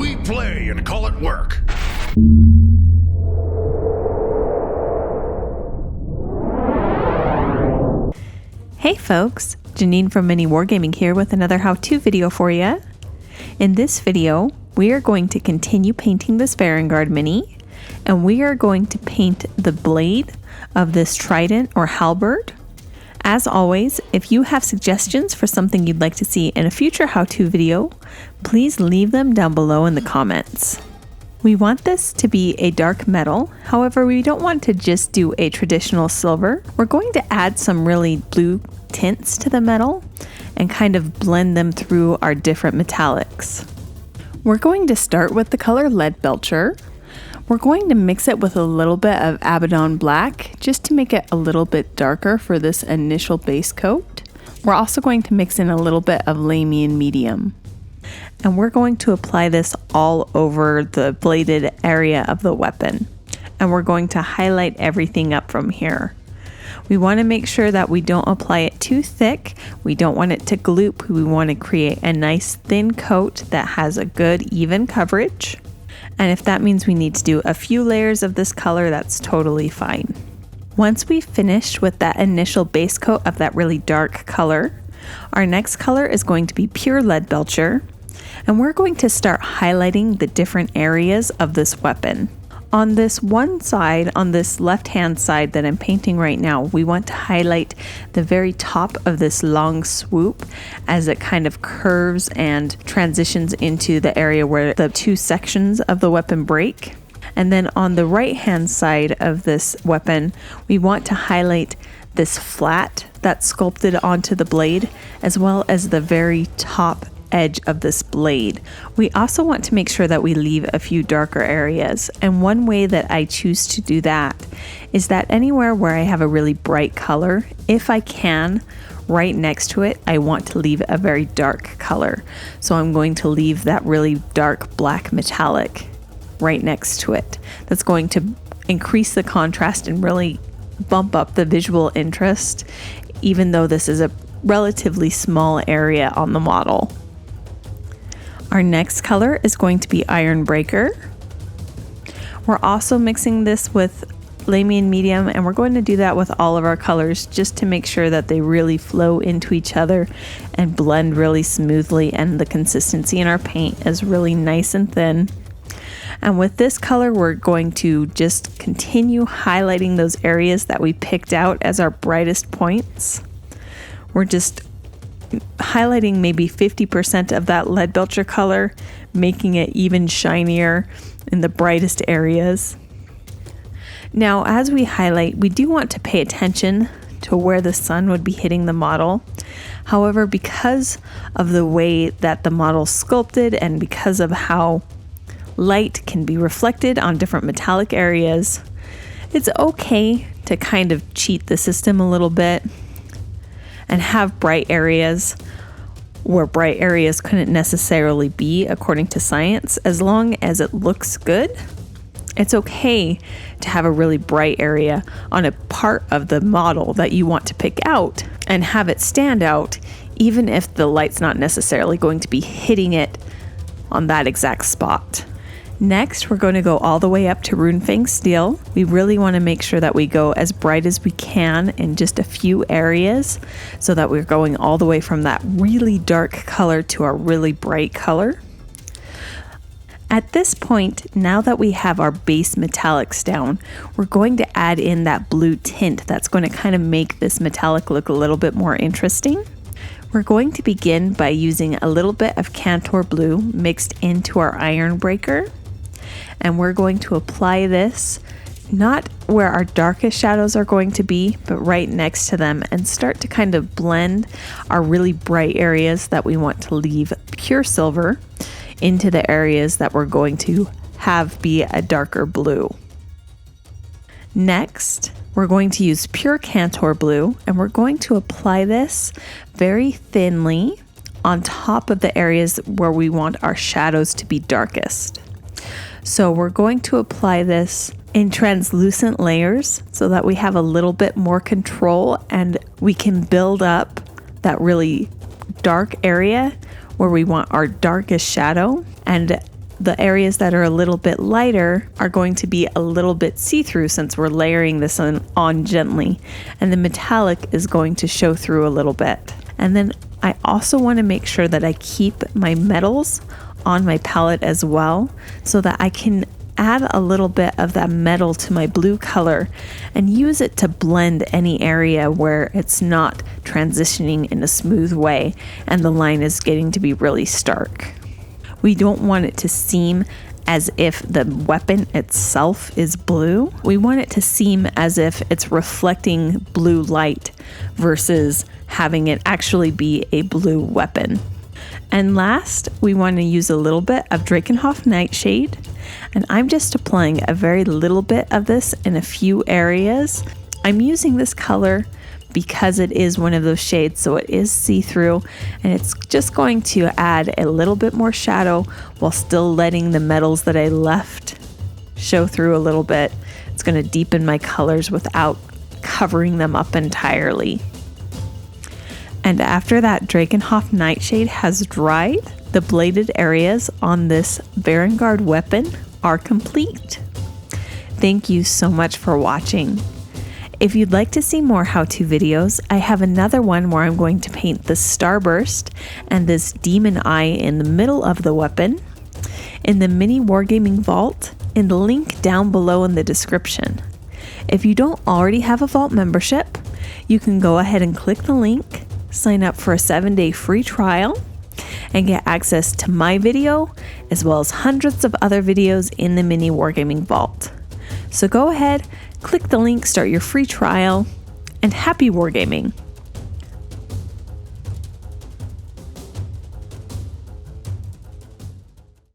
We play and call it work. Hey folks, Janene from MiniWarGaming here with another how-to video for you. In this video, we are going to continue painting this Varanguard mini, and we are going to paint the blade of this trident or halberd. As always, if you have suggestions for something you'd like to see in a future how-to video, please leave them down below in the comments. We want this to be a dark metal, however we don't want to just do a traditional silver. We're going to add some really blue tints to the metal and kind of blend them through our different metallics. We're going to start with the color Lead Belcher. We're going to mix it with a little bit of Abaddon Black just to make it a little bit darker for this initial base coat. We're also going to mix in a little bit of Lamian Medium. And we're going to apply this all over the bladed area of the weapon. And we're going to highlight everything up from here. We want to make sure that we don't apply it too thick. We don't want it to gloop. We want to create a nice thin coat that has a good even coverage. And if that means we need to do a few layers of this color, that's totally fine. Once we've finished with that initial base coat of that really dark color, our next color is going to be pure Lead Belcher. And we're going to start highlighting the different areas of this weapon. On this one side, on this left-hand side that I'm painting right now, we want to highlight the very top of this long swoop as it kind of curves and transitions into the area where the two sections of the weapon break. And then on the right-hand side of this weapon, we want to highlight this flat that's sculpted onto the blade, as well as the very top edge of this blade. We also want to make sure that we leave a few darker areas, and one way that I choose to do that is that anywhere where I have a really bright color, if I can, right next to it, I want to leave a very dark color. So I'm going to leave that really dark black metallic right next to it. That's going to increase the contrast and really bump up the visual interest, even though this is a relatively small area on the model. Our next color is going to be Iron Breaker. We're also mixing this with Lamian Medium, and we're going to do that with all of our colors just to make sure that they really flow into each other and blend really smoothly, and the consistency in our paint is really nice and thin. And with this color, we're going to just continue highlighting those areas that we picked out as our brightest points. We're just highlighting maybe 50% of that Lead Belcher color, making it even shinier in the brightest areas. Now, as we highlight, we do want to pay attention to where the sun would be hitting the model. However, because of the way that the model's sculpted and because of how light can be reflected on different metallic areas, it's okay to kind of cheat the system a little bit and have bright areas where bright areas couldn't necessarily be according to science. As long as it looks good, it's okay to have a really bright area on a part of the model that you want to pick out and have it stand out, even if the light's not necessarily going to be hitting it on that exact spot. Next, we're going to go all the way up to Runefang Steel. We really want to make sure that we go as bright as we can in just a few areas, so that we're going all the way from that really dark color to our really bright color. At this point, now that we have our base metallics down, we're going to add in that blue tint that's going to kind of make this metallic look a little bit more interesting. We're going to begin by using a little bit of Cantor Blue mixed into our Iron Breaker. And we're going to apply this not where our darkest shadows are going to be, but right next to them, and start to kind of blend our really bright areas that we want to leave pure silver into the areas that we're going to have be a darker blue. Next, we're going to use pure Cantor Blue, and we're going to apply this very thinly on top of the areas where we want our shadows to be darkest. So we're going to apply this in translucent layers so that we have a little bit more control and we can build up that really dark area where we want our darkest shadow, and the areas that are a little bit lighter are going to be a little bit see-through since we're layering this on gently, and the metallic is going to show through a little bit. And then I also want to make sure that I keep my metals on my palette as well, so that I can add a little bit of that metal to my blue color and use it to blend any area where it's not transitioning in a smooth way and the line is getting to be really stark. We don't want it to seem as if the weapon itself is blue. We want it to seem as if it's reflecting blue light versus having it actually be a blue weapon. And last, we want to use a little bit of Drakenhof Nightshade, and I'm just applying a very little bit of this in a few areas. I'm using this color because it is one of those shades, so it is see-through, and it's just going to add a little bit more shadow while still letting the metals that I left show through a little bit. It's going to deepen my colors without covering them up entirely. And after that Drakenhof Nightshade has dried, the bladed areas on this Varanguard weapon are complete. Thank you so much for watching. If you'd like to see more how-to videos, I have another one where I'm going to paint the Starburst and this demon eye in the middle of the weapon in the MiniWarGaming Vault in the link down below in the description. If you don't already have a Vault membership, you can go ahead and click the link, sign up for a 7-day free trial, and get access to my video as well as hundreds of other videos in the MiniWarGaming Vault. So go ahead, click the link, start your free trial, and happy wargaming!